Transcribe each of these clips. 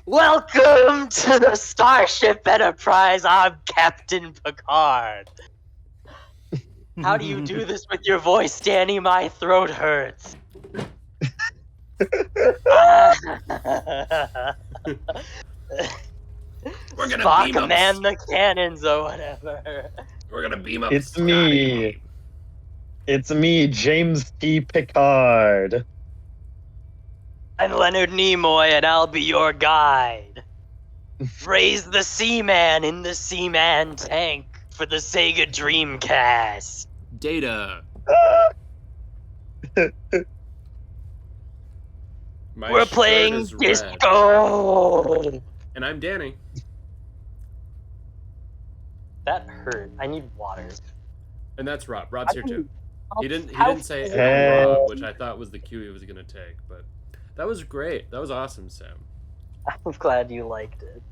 Welcome to the Starship Enterprise. I'm Captain Picard. How do you do this with your voice, Danny? My throat hurts. We're gonna Spock, beam up. man the cannons or whatever. We're gonna beam up. It's Scotty. me. It's me, James T. Picard. I'm Leonard Nimoy, and I'll be your guide. Raise the Seaman in the Seaman tank for the Sega Dreamcast. Data. My We're shirt playing is red. Disco. And I'm Danny. That hurt. I need water. And that's Rob. Rob's here too. He didn't say Hey. I'm Rob, which I thought was the cue he was gonna take, but that was great. That was awesome, Sam. I'm glad you liked it.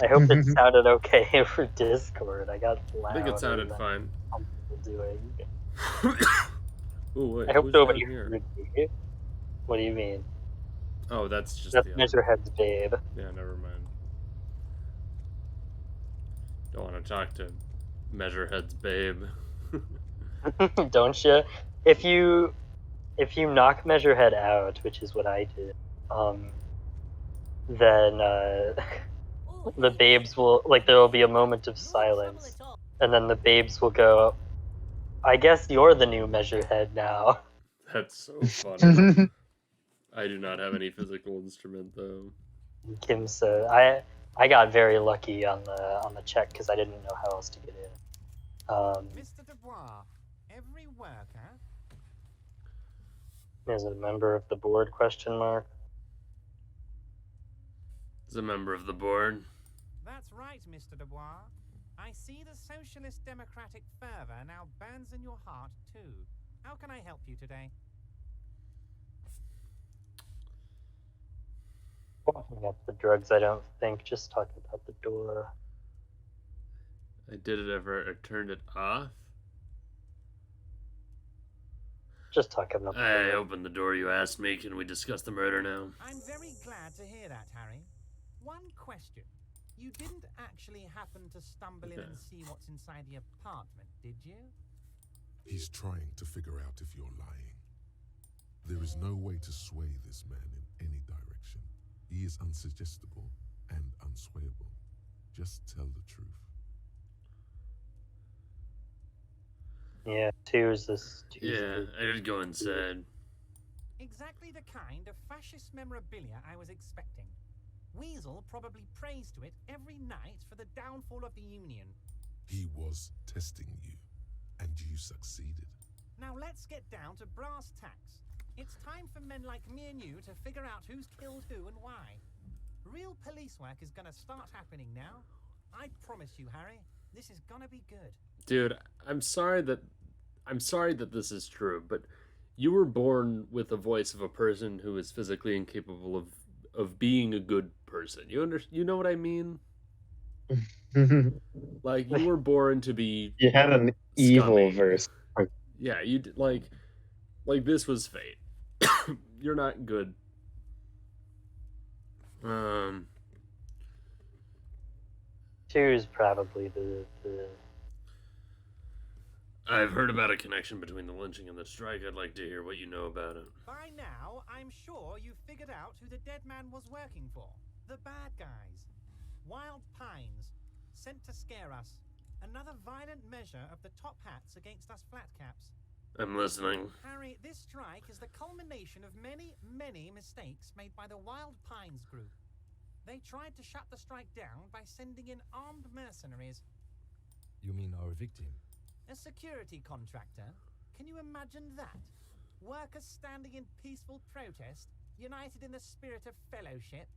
I hope it sounded okay for Discord. I got loud. I think it sounded fine. Doing. Ooh, wait, I hope who's nobody down here? heard me. What do you mean? Oh, that's just That's the Measurehead's babe. Yeah, never mind. Don't want to talk to Measurehead's babe. Don't you? If you knock Measurehead out, which is what I did, then the babes will, like, there will be a moment of silence, and then the babes will go, I guess you're the new Measurehead now. That's so funny. I do not have any physical instrument though. Kim said, I got very lucky on the check because I didn't know how else to get in. Mr. Dubois, every worker. Is it a member of the board? Question mark. As a member of the board. That's right, Mr. Dubois. I see the socialist democratic fervor now burns in your heart too. How can I help you today? Walking up the drugs, I don't think. Just talking about the door. I did it ever. I turned it off. Just talking about the I door. opened the door you asked me. Can we discuss the murder now? I'm very glad to hear that, Harry. One question. You didn't actually happen to stumble in and see what's inside the apartment, did you? He's trying to figure out if you're lying. There is no way to sway this man in any direction. He is unsuggestible and unswayable. Just tell the truth. Yeah, two's this. Yeah, I did go inside. Exactly the kind of fascist memorabilia I was expecting. Weasel probably prays to it every night for the downfall of the Union. He was testing you, and you succeeded. Now let's get down to brass tacks. It's time for men like me and you to figure out who's killed who and why. Real police work is gonna start happening now. I promise you, Harry, this is gonna be good. Dude, I'm sorry that this is true, but you were born with the voice of a person who is physically incapable of being a good person. You know what I mean? Like, you were born to be You had an evil scummy. verse. Yeah, you did, like this was fate. You're not good. Two's probably the. I've heard about a connection between the lynching and the strike. I'd like to hear what you know about it. By now, I'm sure you've figured out who the dead man was working for. The bad guys. Wild Pines. Sent to scare us. Another violent measure of the top hats against us flatcaps. I'm listening. Harry, this strike is the culmination of many, many mistakes made by the Wild Pines group. They tried to shut the strike down by sending in armed mercenaries. You mean our victim? A security contractor? Can you imagine that? Workers standing in peaceful protest, united in the spirit of fellowship,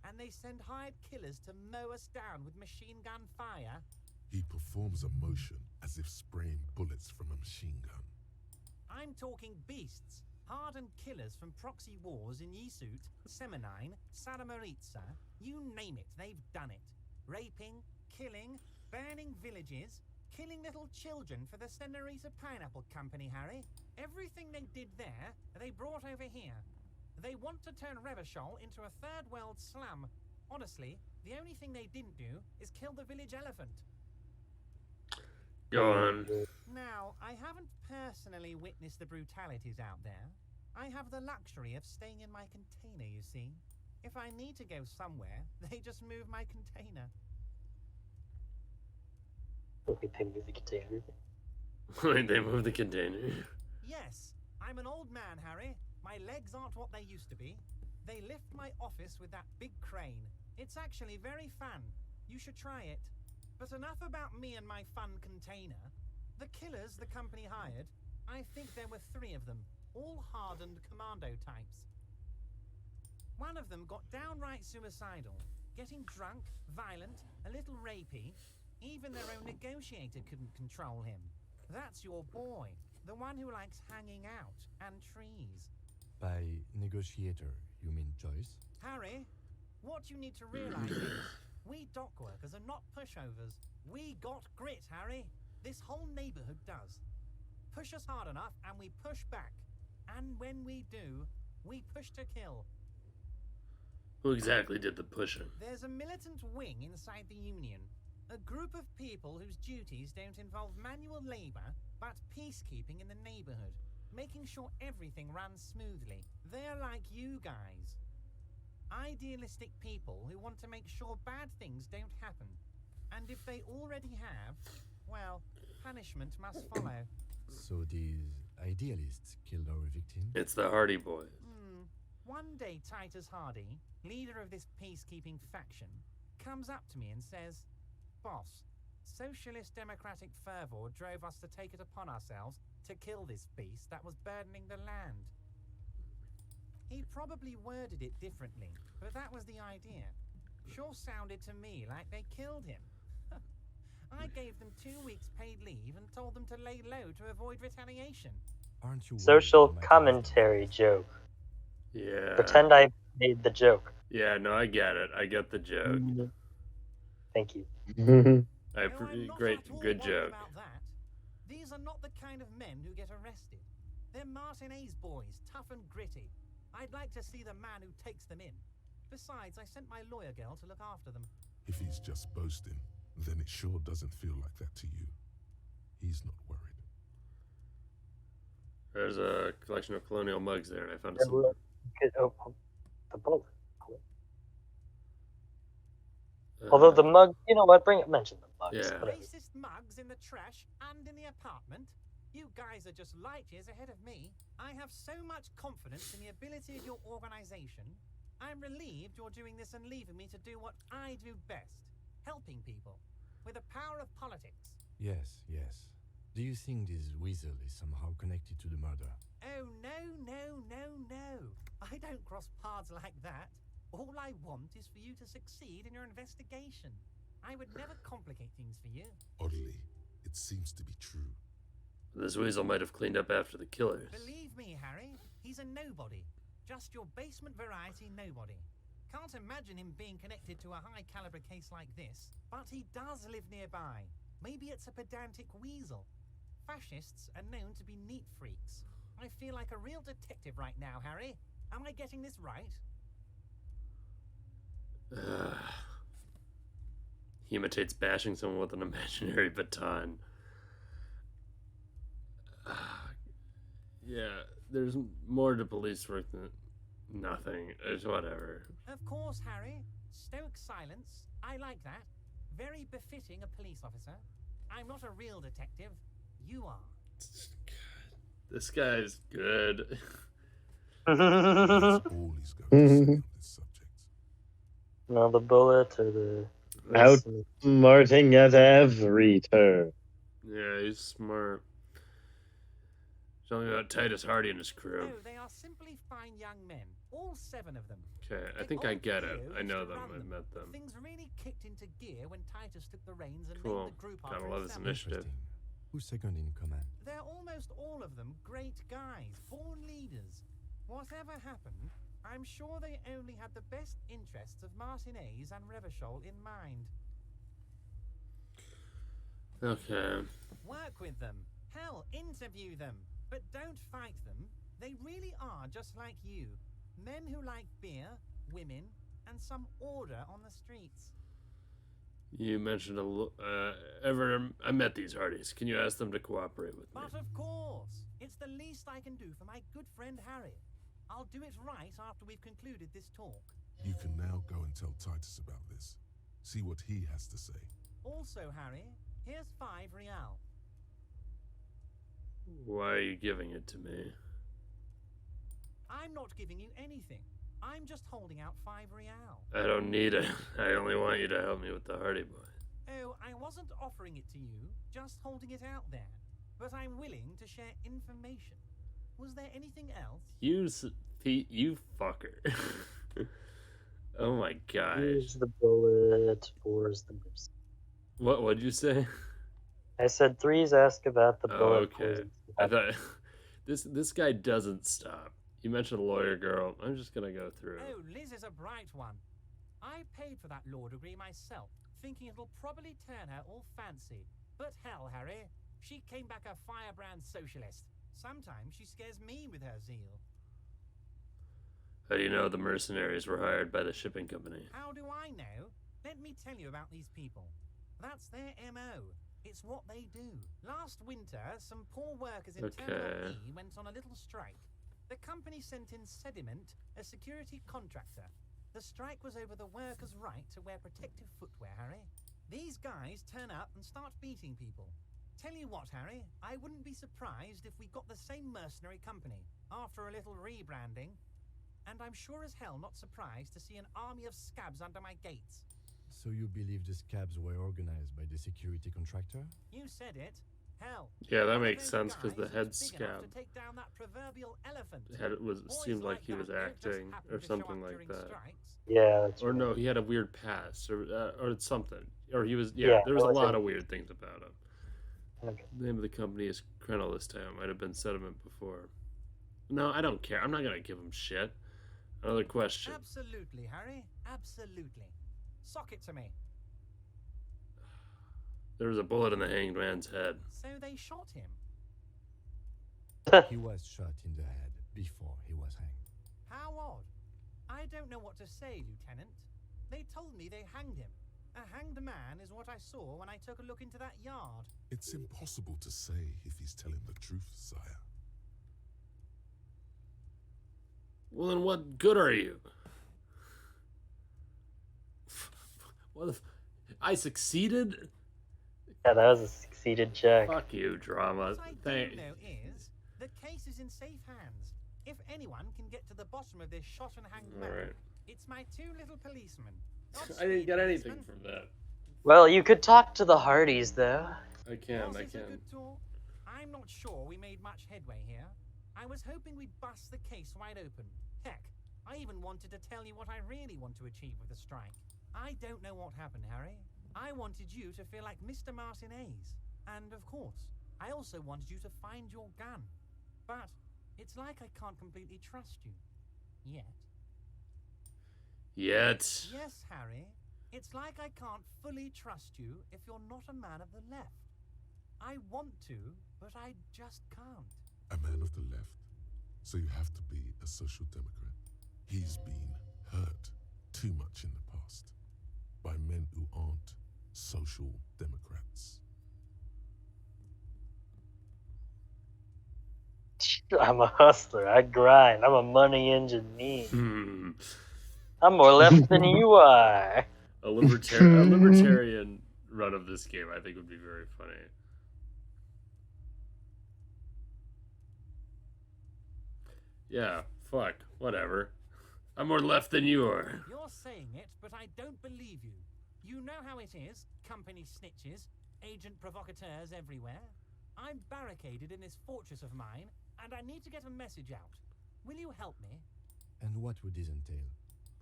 and they send hired killers to mow us down with machine gun fire? He performs a motion as if spraying bullets from a machine gun. I'm talking beasts, hardened killers from proxy wars in Yisut, Semenine, Saramaritsa, you name it, they've done it. Raping, killing, burning villages, killing little children for the Senorita Pineapple Company, Harry. Everything they did there, they brought over here. They want to turn Revachol into a third world slum. Honestly, the only thing they didn't do is kill the village elephant. Go on. Now, I haven't personally witnessed the brutalities out there. I have the luxury of staying in my container, you see. If I need to go somewhere, they just move my container. Okay, they move the container. Wait, they moved the container. Yes, I'm an old man, Harry. My legs aren't what they used to be. They lift my office with that big crane. It's actually very fun. You should try it. But enough about me and my fun container. The killers the company hired, I think there were 3 of them, all hardened commando types. One of them got downright suicidal, getting drunk, violent, a little rapey. Even their own negotiator couldn't control him. That's your boy, the one who likes hanging out and trees. By negotiator, you mean Joyce? Harry, what you need to realize is, we dock workers are not pushovers. We got grit, Harry. This whole neighborhood does. Push us hard enough and we push back. And when we do, we push to kill. Who exactly did the pushing? There's a militant wing inside the Union. A group of people whose duties don't involve manual labor, but peacekeeping in the neighborhood. Making sure everything runs smoothly. They're like you guys. Idealistic people who want to make sure bad things don't happen. And if they already have, well, punishment must follow. So these idealists killed our victim? It's the Hardy Boys. One day Titus Hardy, leader of this peacekeeping faction, comes up to me and says, "Boss, socialist democratic fervor drove us to take it upon ourselves to kill this beast that was burdening the land." He probably worded it differently, but that was the idea. Sure sounded to me like they killed him. I gave them 2 weeks paid leave and told them to lay low to avoid retaliation. Aren't you worried Social they might commentary joke. Yeah. Pretend I made the joke. Yeah, no, I get it. I get the joke. Thank you. No, I'm not Great, at all good worried joke. about that. These are not the kind of men who get arrested. They're Martin A's boys, tough and gritty. I'd like to see the man who takes them in. Besides, I sent my lawyer girl to look after them. If he's just boasting, then it sure doesn't feel like that to you. He's not worried. There's a collection of colonial mugs there, and I found Yeah, some. well, the bullet. Although the mug, you know what? Mention the mugs. Yeah. whatever. Racist mugs in the trash and in the apartment? You guys are just light years ahead of me. I have so much confidence in the ability of your organization. I'm relieved you're doing this and leaving me to do what I do best. Helping people. With the power of politics. Yes, yes. Do you think this weasel is somehow connected to the murder? Oh, no. I don't cross paths like that. All I want is for you to succeed in your investigation. I would never complicate things for you. Oddly, it seems to be true. This weasel might have cleaned up after the killers. Believe me, Harry, he's a nobody. Just your basement variety nobody. Can't imagine him being connected to a high-caliber case like this, but he does live nearby. Maybe it's a pedantic weasel. Fascists are known to be neat freaks. I feel like a real detective right now, Harry. Am I getting this right? He imitates bashing someone with an imaginary baton. Yeah, there's more to police work than nothing. It's whatever. Of course, Harry. Stoic silence. I like that. Very befitting a police officer. I'm not a real detective. You are. This guy's good. That's all he's going to say on this subject. No, the bullet or the... Outsmarting at every turn. Yeah, he's smart. Tell me about Titus Hardy and his crew. No, they are simply fine young men. All 7 of them. Okay, I They think I all get it. knew I know to them. run I've met them. Things really kicked into gear when Titus took the reins and Cool. named the group Gotta after love this himself. initiative. Interesting. Who's second in command? They're almost all of them great guys, born leaders. Whatever happened, I'm sure they only had the best interests of Martin A's and Revachol in mind. Okay. Work with them. Hell, interview them. But don't fight them. They really are just like you. Men who like beer, women, and some order on the streets. You mentioned I met these Hardys. Can you ask them to cooperate with me? But of course, it's the least I can do for my good friend Harry. I'll do it right after we've concluded this talk. You can now go and tell Titus about this. See what he has to say. Also, Harry, here's 5 real. Why are you giving it to me? I'm not giving you anything. I'm just holding out 5 real. I don't need it. I only want you to help me with the Hardy Boy. Oh, I wasn't offering it to you, just holding it out there. But I'm willing to share information. Was there anything else? You fucker. Oh my gosh. Use the bullet, 4's the mercy. What'd you say? I said 3's ask about the Oh, bullet. okay. 4's I thought this guy doesn't stop. You mentioned a lawyer girl. I'm just gonna go through. Oh, Liz is a bright one. I paid for that law degree myself, thinking it'll probably turn her all fancy. But hell, Harry, she came back a firebrand socialist. Sometimes she scares me with her zeal. How do you know the mercenaries were hired by the shipping company? How do I know? Let me tell you about these people. That's their MO. It's what they do. Last winter, some poor workers in Terminal E went on a little strike. The company sent in Sediment, a security contractor. The strike was over the workers' right to wear protective footwear, Harry. These guys turn up and start beating people. Tell you what, Harry, I wouldn't be surprised if we got the same mercenary company after a little rebranding. And I'm sure as hell not surprised to see an army of scabs under my gates. So you believe the scabs were organized by the security contractor? You said it. Hell. Yeah, that one of makes those sense because the guys head was big enough scab to take down that proverbial elephant. seemed Boys like he that was don't just acting happen or to show something up like during that. strikes. Yeah, that's Or right. no, he had a weird past or something. Or he was Yeah, there was a that was lot it. of weird things about him. Okay. The name of the company is Krenel this time. Might have been Sediment before. No, I don't care. I'm not gonna give him shit. Another question. Absolutely, Harry. Absolutely. Sock it to me. There was a bullet in the hanged man's head. So they shot him. He was shot in the head before he was hanged. How odd. I don't know what to say, Lieutenant. They told me they hanged him. A hanged man is what I saw when I took a look into that yard. It's impossible to say if he's telling the truth, sire. Well, then what good are you? I succeeded? Yeah, that was a succeeded check. Fuck you, drama. What I do know is, the case is in safe hands. If anyone can get to the bottom of this shot and hanged man, Alright. it's my 2 little policemen. I didn't get anything from that. Well, you could talk to the Hardys, though. I can. Was it a good talk? I'm not sure we made much headway here. I was hoping we'd bust the case wide open. Heck, I even wanted to tell you what I really want to achieve with the strike. I don't know what happened, Harry. I wanted you to feel like Mr. Martinez. And of course, I also wanted you to find your gun. But it's like I can't completely trust you. Yet. Yes, Harry. It's like I can't fully trust you if you're not a man of the left. I want to, but I just can't. A man of the left. So you have to be a social democrat. He's been hurt too much in the past by men who aren't social democrats. I'm a hustler. I grind. I'm a money engineer. Hmm. I'm more left than you are. A libertarian run of this game, I think, would be very funny. Yeah, fuck, whatever. I'm more left than you are. You're saying it, but I don't believe you. You know how it is, company snitches, agent provocateurs everywhere. I'm barricaded in this fortress of mine, and I need to get a message out. Will you help me? And what would this entail?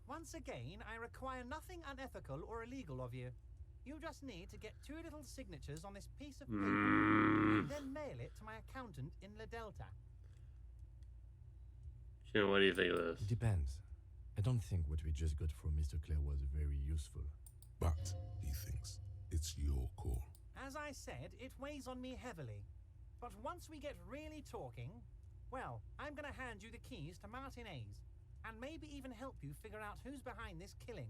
Once again, I require nothing unethical or illegal of you. You just need to get 2 little signatures on this piece of paper, and then mail it to my accountant in La Delta. Jim, what do you think of this? It depends. I don't think what we just got from Mr. Clare was very useful. But, he thinks, it's your call. As I said, it weighs on me heavily. But once we get really talking, well, I'm going to hand you the keys to Martinez. and maybe even help you figure out who's behind this killing.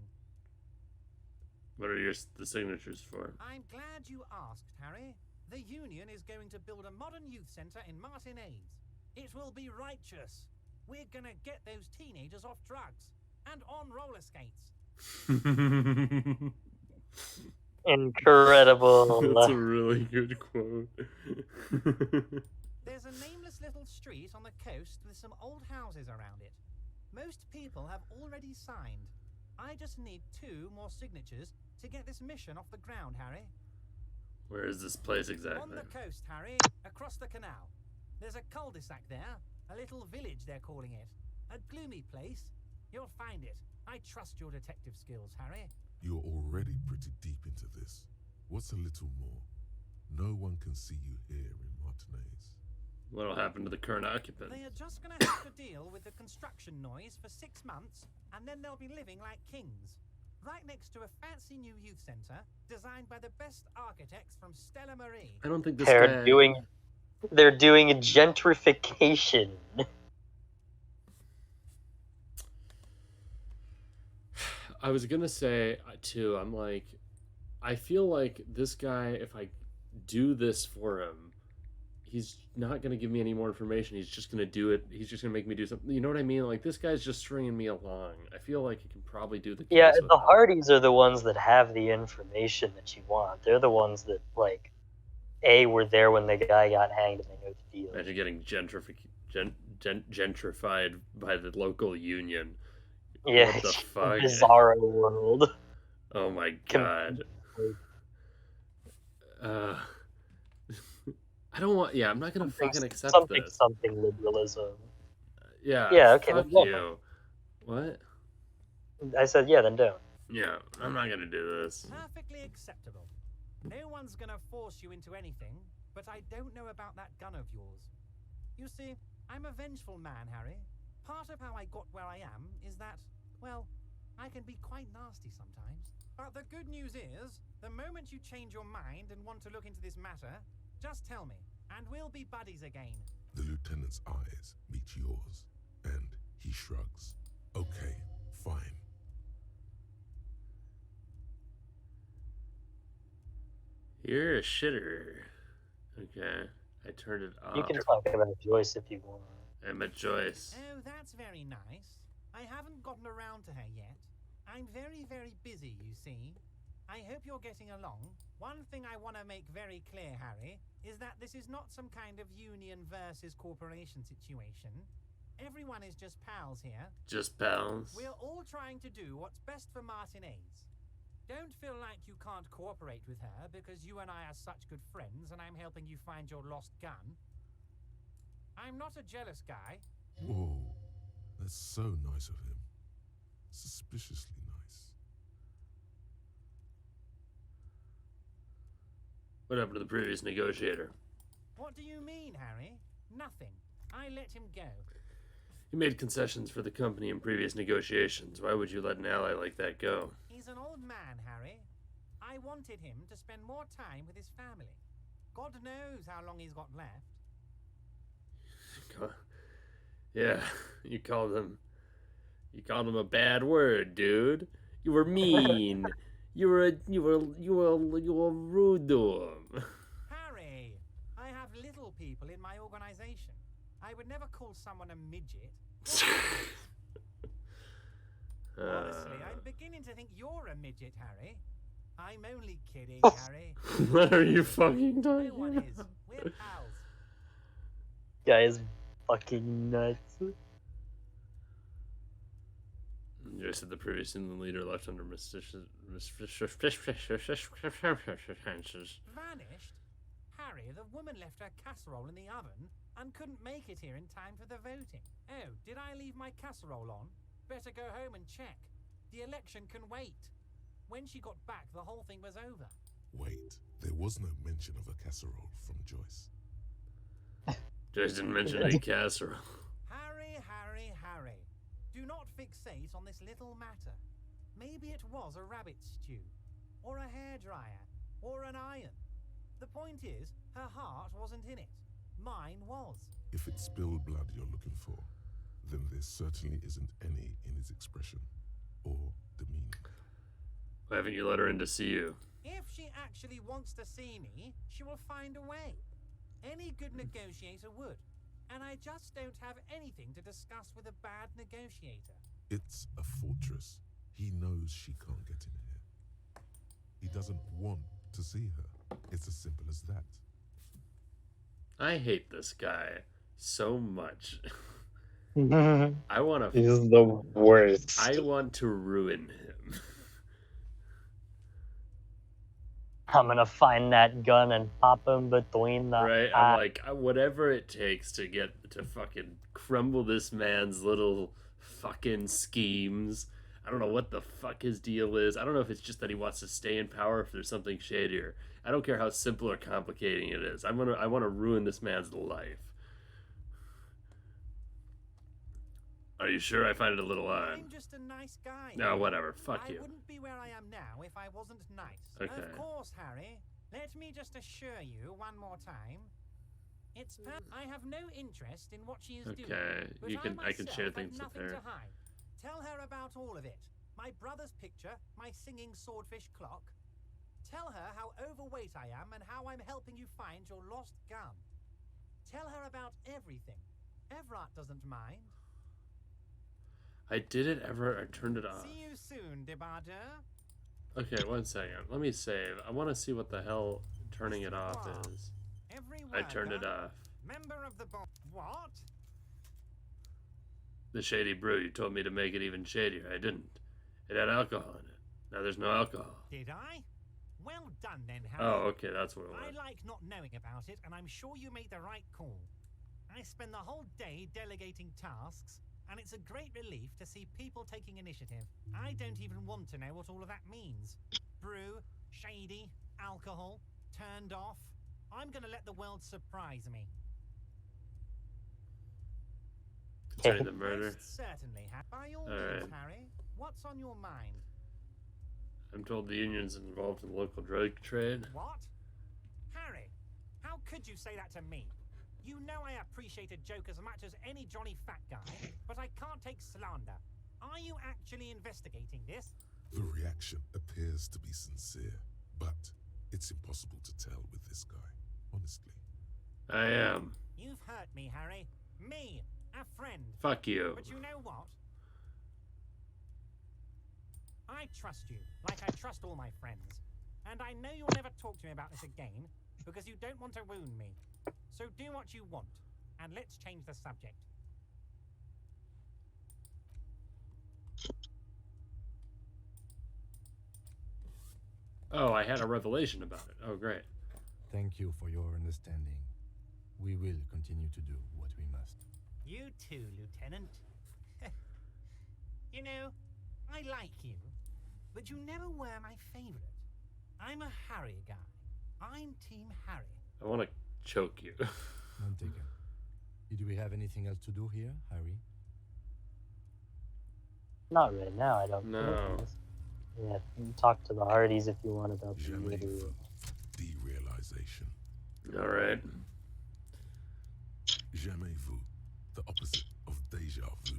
What are the signatures for? I'm glad you asked, Harry. The Union is going to build a modern youth centre in Martinez. It will be righteous. We're gonna get those teenagers off drugs and on roller skates. Incredible. That's a really good quote. There's a nameless little street on the coast with some old houses around it. Most people have already signed. I just need 2 more signatures to get this mission off the ground, Harry. Where is this place exactly? On the coast, Harry, across the canal. There's a cul-de-sac there, a little village they're calling it. A gloomy place. You'll find it. I trust your detective skills, Harry. You're already pretty deep into this. What's a little more? No one can see you here in Martinez. What'll happen to the current occupant? They are just going to have to deal with the construction noise for 6 months, and then they'll be living like kings. Right next to a fancy new youth centre, designed by the best architects from Stella Marie. I don't think this They're guy... doing gentrification. I was gonna say, too, I'm like... I feel like this guy, if I do this for him, he's not going to give me any more information. He's just going to do it. He's just going to make me do something. You know what I mean? Like, this guy's just stringing me along. I feel like he can probably do the case Yeah, with the him. Hardys are the ones that have the information that you want. They're the ones that, like, were there when the guy got hanged and they know the deal. Imagine getting gentrified by the local union. Yeah, What the fuck? Bizarro world. Oh my god. I don't want... Yeah, I'm not going to fucking accept this. Something liberalism. Yeah, Okay, fuck then you. What? I said, yeah, then don't. Yeah, I'm not going to do this. Perfectly acceptable. No one's going to force you into anything, but I don't know about that gun of yours. You see, I'm a vengeful man, Harry. Part of how I got where I am is that, well, I can be quite nasty sometimes. But the good news is, the moment you change your mind and want to look into this matter, just tell me, and we'll be buddies again. The lieutenant's eyes meet yours, and he shrugs. Okay, fine. You're a shitter. Okay, I turned it off. You can talk about Joyce if you want. I'm a Joyce. Oh, that's very nice. I haven't gotten around to her yet. I'm very, very busy, you see. I hope you're getting along. One thing I want to make very clear, Harry, is that this is not some kind of union versus corporation situation. Everyone is just pals here. Just pals. We're all trying to do what's best for Martinez. Don't feel like you can't cooperate with her because you and I are such good friends and I'm helping you find your lost gun. I'm not a jealous guy. Whoa, that's so nice of him. Suspiciously nice. What happened to the previous negotiator? What do you mean, Harry? Nothing. I let him go. He made concessions for the company in previous negotiations. Why would you let an ally like that go? He's an old man, Harry. I wanted him to spend more time with his family. God knows how long he's got left. Yeah, you called him a bad word, dude. You were mean. you were rude to him. Harry, I have little people in my organization. I would never call someone a midget. Honestly, I'm beginning to think you're a midget, Harry. I'm only kidding, Harry. What are you fucking talking No one about? is. We're pals. Guy is fucking nuts. You said the previous union leader left under vanished? Harry, the woman left her casserole in the oven and couldn't make it here in time for the voting. Oh, did I leave my casserole on? Better go home and check. The election can wait. When she got back, the whole thing was over. Wait, there was no mention of a casserole from Joyce. Joyce didn't mention any casserole. Harry, Harry, Harry. Do not fixate on this little matter. Maybe it was a rabbit stew, or a hairdryer, or an iron. The point is, her heart wasn't in it. Mine was. If it's spilled blood you're looking for, then there certainly isn't any in his expression or demeanor. Why haven't you let her in to see you? If she actually wants to see me, she will find a way. Any good negotiator would. And I just don't have anything to discuss with a bad negotiator. It's a fortress. He knows she can't get in here. He doesn't want to see her. It's as simple as that. I hate this guy so much. He's I want to. the worst. I want to ruin him. I'm gonna find that gun and pop him between the Right? eyes. I'm like, whatever it takes to get to fucking crumble this man's little fucking schemes. I don't know what the fuck his deal is. I don't know if it's just that he wants to stay in power, if there's something shadier. I don't care how simple or complicating it is. I want to ruin this man's life. Are you sure? I find it a little odd. I'm just a nice guy. No, whatever. Fuck I you. wouldn't be where I am now if I wasn't nice. Okay. Of course, Harry. Let me just assure you one more time. I have no interest in what she is doing. Okay, But I can share myself things have with nothing her. to hide. Tell her about all of it. My brother's picture, my singing swordfish clock. Tell her how overweight I am and how I'm helping you find your lost gun. Tell her about everything. Everett doesn't mind. I did it ever. I turned it off. See you soon, Debardeur. Okay, 1 second. Let me save. I want to see what the hell turning it off is. Every I turned it worker, off. Member of the board. What? The shady brew. You told me to make it even shadier. I didn't. It had alcohol in it. Now there's no alcohol. Did I? Well done then, Harry. Oh, okay. That's what it I was. like not knowing about it, and I'm sure you made the right call. I spend the whole day delegating tasks, and it's a great relief to see people taking initiative. I don't even want to know what all of that means. Brew, shady, alcohol, turned off. I'm going to let the world surprise me. Concerning the murder. Most certainly, by all All means, right. Harry. What's on your mind? I'm told the union's involved in the local drug trade. What? Harry, how could you say that to me? You know I appreciate a joke as much as any Johnny Fat guy, but I can't take slander. Are you actually investigating this? The reaction appears to be sincere, but it's impossible to tell with this guy, honestly. I am. You've hurt me, Harry. Me, a friend. Fuck you. But you know what? I trust you, like I trust all my friends. And I know you'll never talk to me about this again, because you don't want to wound me. So do what you want, and let's change the subject. Oh, I had a revelation about it. Oh, great. Thank you for your understanding. We will continue to do what we must. You too, Lieutenant. You know, I like you, but you never were my favorite. I'm a Harry guy. I'm Team Harry. I want to choke you. None taken. Did we have anything else to do here, Harry? Not right now, I don't No. think. Yeah, you can talk to the Hardys if you want about the Jamais later. vu. Derealization. All right. Jamais vu. The opposite of déjà vu.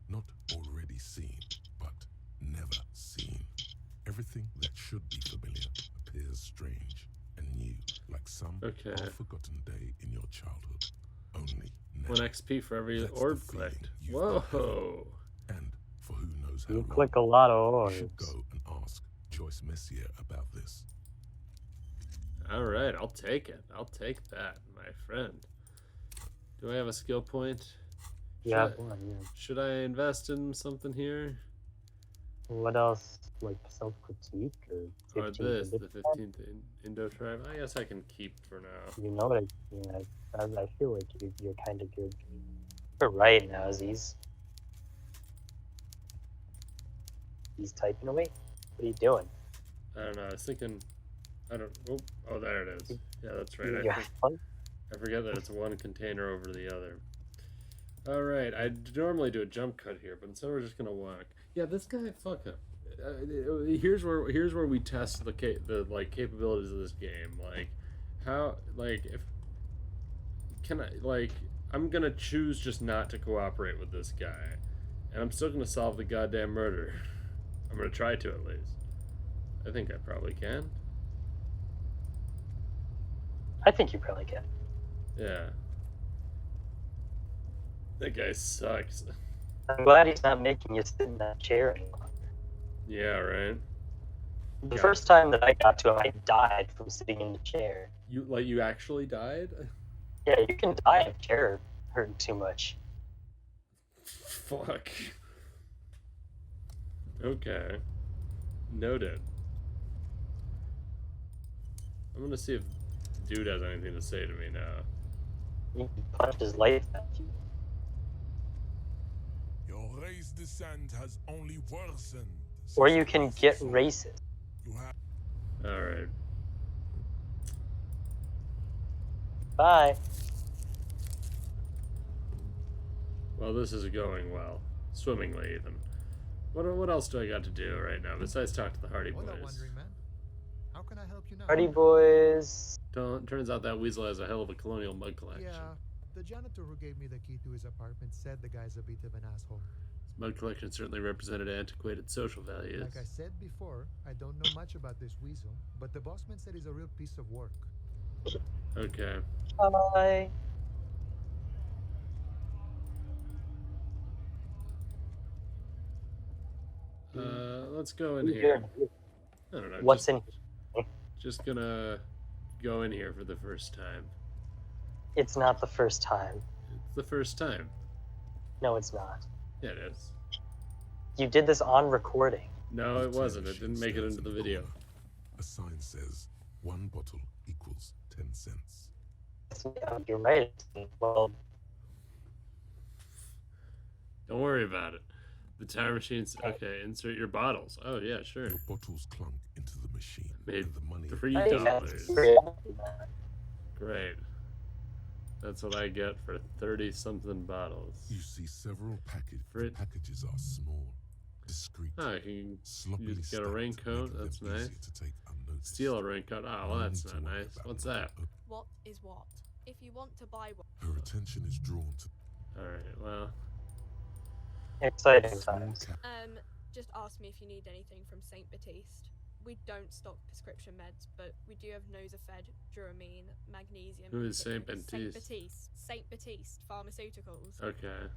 Not already seen, but never seen. Everything that should be familiar appears strange and new, like some Okay. half-forgotten day in your childhood. Only now. 1 XP for every That's the orb feeling clicked. you've been Whoa. And for who knows how You long, click a lot of you orbs. should go and ask Joyce Messier about this. All right, I'll take it. I'll take that, my friend. Do I have a skill point? Yeah, Should, one, yeah. should I invest in something here? What else? Like self-critique or Or 15 this, the bit? 15th Indo tribe? I guess I can keep for now. You know what? I feel like you're kind of good. You're right now, he's typing away. What are you doing? I don't know. I was thinking. I don't. Oh, there it is. Yeah, that's right. You're fun. I forget that it's one container over the other. All right. I normally do a jump cut here, but instead we're just gonna walk. Yeah, this guy. Fuck him. Here's where we test the capabilities of this game. Like, how if can I I'm gonna choose just not to cooperate with this guy. And I'm still gonna solve the goddamn murder. I'm gonna try to, at least. I think I probably can. I think you probably can. Yeah. That guy sucks. I'm glad he's not making you sit in that chair anymore. Yeah, right? The Yeah. first time that I got to him, I died from sitting in the chair. You actually died? Yeah, you can die if chair hurting too much. Fuck. Okay. Noted. I'm gonna see if dude has anything to say to me now. You can punch his life at you. Your race descent has only worsened. Or you can get racist. You have Alright. Bye. Well, this is going well. Swimmingly, even. What else do I got to do right now besides talk to the Hardy Hola, Boys? Wandering Man. How can I help you now? Party boys. Turns out that Weasel has a hell of a colonial mud collection. Yeah, the janitor who gave me the key to his apartment said the guy's a bit of an asshole. His mud collection certainly represented antiquated social values. Like I said before, I don't know much about this weasel, but the bossman said he's a real piece of work. Okay. Bye. Let's go in Here. here. I don't know. What's in? Just gonna go in here for the first time. It's not the first time. It's the first time. No, it's not. Yeah, it is. You did this on recording. No, it wasn't. It didn't make it into the video. A sign says 1 bottle equals 10 cents. Yeah, you're right. Well, Don't worry about it. The time machine's okay. Insert your bottles. Oh yeah, sure. Your bottles clunk into the machine, Made and the money $3. great. Great. That's what I get for 30-something bottles. You see several Frit. packages are small, discreet, Oh, you can sloppily got a stacked, raincoat. making them That's nice. easier to take unnoticed. Steal a raincoat. Oh, well, No that's need not to worry nice. about What's money. that? What is what? If you want to buy one, Her attention is drawn to Alright, well. Exciting small times. cap. just ask me if you need anything from Saint Baptiste. We don't stock prescription meds, but we do have Nosafed, Duramine, magnesium. Who is Saint vitamins. Baptiste? Saint Baptiste Pharmaceuticals. Okay.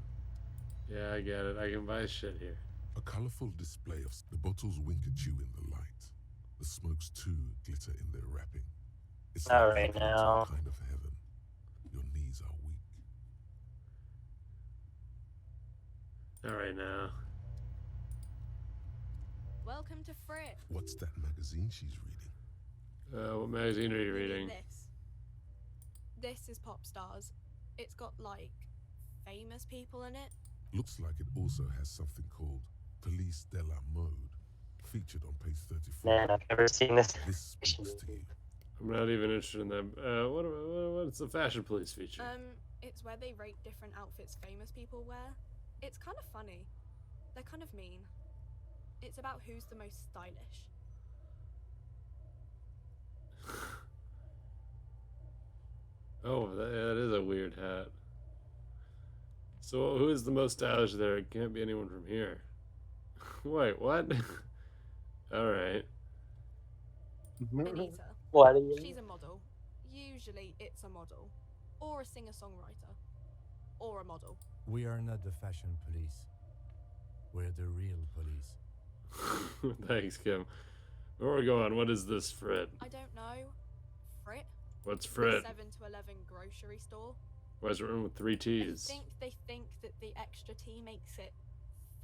Yeah, I get it. I can buy shit here. A colorful display of the bottles wink at you in the light. The smokes too glitter in their wrapping. It's All like right looking into now. a kind of heaven. Your knees are weak. Alright now. Welcome to Frit. What's that magazine she's reading? What magazine are you Look at reading? This. This is Pop Stars. It's got like famous people in it. Looks like it also has something called Police de la Mode, featured on page 34. Man, I've never seen this. This speaks to you. I'm not even interested in that. What's the fashion police feature? It's where they rate different outfits famous people wear. It's kind of funny. They're kind of mean. It's about who's the most stylish. Oh, that is a weird hat. So who is the most stylish there? It can't be anyone from here. Wait, what? Alright. Anita. What do you She's a model. Usually it's a model. Or a singer-songwriter. Or a model. We are not the fashion police. We're the real police. Thanks, Kim. Where we going? What is this, Fred? I don't know. Frit? What's Fred? 7 to 11 grocery store. Why is it written with 3 T's? I think they think that the extra T makes it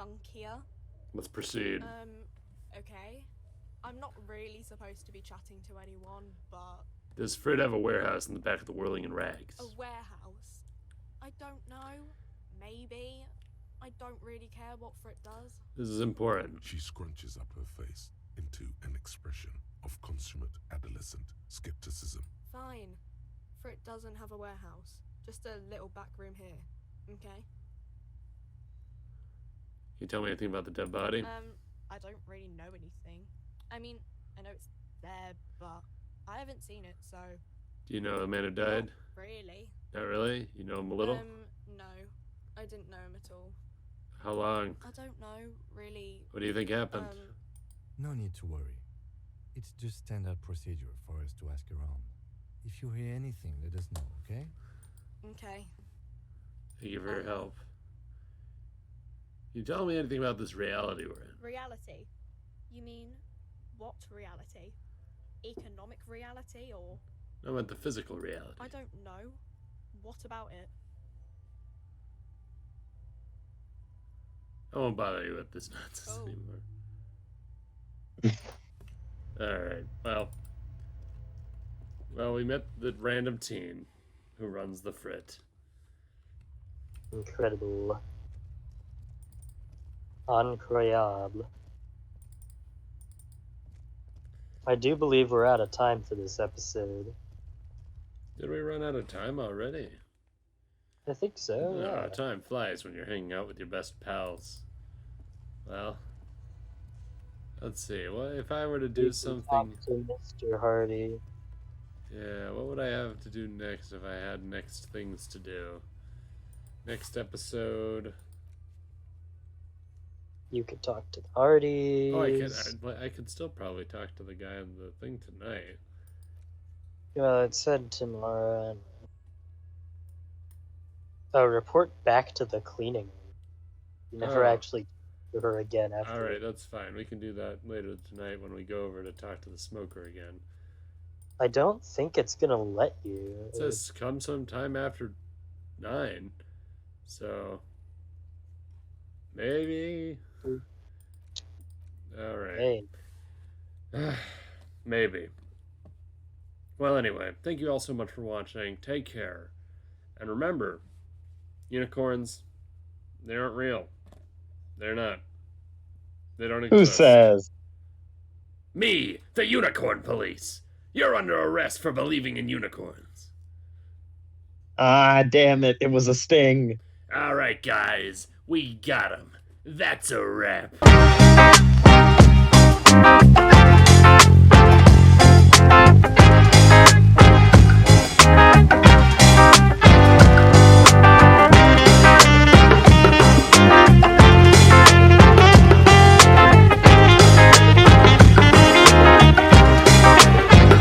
funkier. Let's proceed. Okay. I'm not really supposed to be chatting to anyone, but Does Fred have a warehouse in the back of the Whirling in Rags? a warehouse? I don't know. Maybe. I don't really care what Frit does. This is important. She scrunches up her face into an expression of consummate adolescent skepticism. Fine. Frit doesn't have a warehouse. Just a little back room here. Okay? Can you tell me anything about the dead body? I don't really know anything. I mean, I know it's there, but I haven't seen it, so Do you know the man who died? not really. Not really? You know him a little? No, I didn't know him at all. How long? I don't know, really. What do you think happened? No need to worry. It's just standard procedure for us to ask around. If you hear anything, let us know, okay? Okay. Thank you for your help. Can you tell me anything about this reality we're in? Reality? You mean what reality? Economic reality or? I meant the physical reality. I don't know. What about it? I won't bother you with this nonsense anymore. Alright, well, we met the random teen who runs the Frit. Incredible. Incroyable. I do believe we're out of time for this episode. Did we run out of time already? I think so. Yeah. Time flies when you're hanging out with your best pals. Well, let's see. What if I were to do something? Talk to Mr. Hardy. Yeah, what would I have to do next if I had next things to do? Next episode. You could talk to the Hardys. Oh, I could still probably talk to the guy on the thing tonight. Well, it said tomorrow. Report back to the cleaning. You never actually talk to her again after. All right, that's fine. We can do that later tonight when we go over to talk to the smoker again. I don't think it's gonna let you. It says come sometime after 9, so maybe. All right. Hey. Maybe. Well, anyway, thank you all so much for watching. Take care, and remember, unicorns, they aren't real. They're not. They don't exist. Who says? Me, the Unicorn Police. You're under arrest for believing in unicorns. Ah, damn it. It was a sting. All right, guys. We got him. That's a wrap.